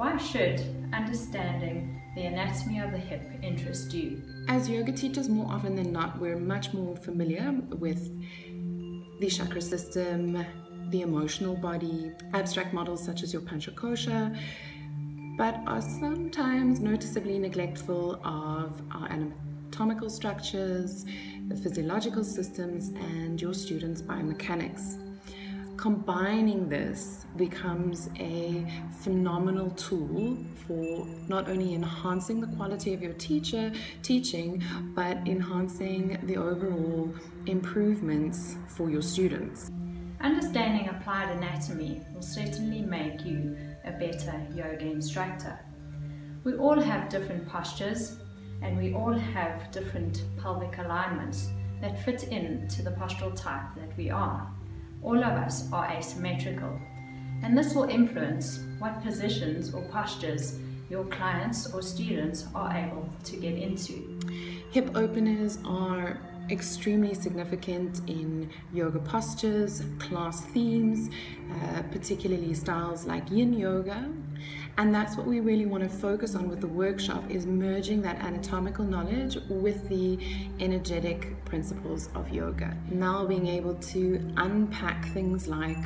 Why should understanding the anatomy of the hip interest you? As yoga teachers, more often than not, we're much more familiar with the chakra system, the emotional body, abstract models such as your Panchakosha, but are sometimes noticeably neglectful of our anatomical structures, the physiological systems, and your students' biomechanics. Combining this becomes a phenomenal tool for not only enhancing the quality of your teaching, but enhancing the overall improvements for your students. Understanding applied anatomy will certainly make you a better yoga instructor. We all have different postures and we all have different pelvic alignments that fit into the postural type that we are. All of us are asymmetrical, and this will influence what positions or postures your clients or students are able to get into. Hip openers are extremely significant in yoga postures, class themes, particularly styles like yin yoga. And that's what we really want to focus on with the workshop, is merging that anatomical knowledge with the energetic principles of yoga. Now being able to unpack things like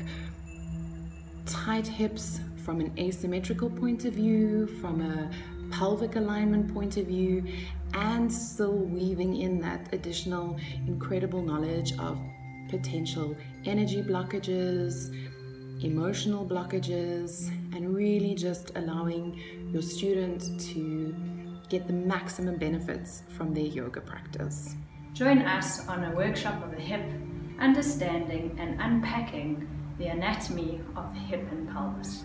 tight hips from an asymmetrical point of view, from a pelvic alignment point of view, and still weaving in that additional incredible knowledge of potential energy blockages, emotional blockages, and really just allowing your students to get the maximum benefits from their yoga practice. Join us on a workshop of the hip, understanding and unpacking the anatomy of the hip and pelvis.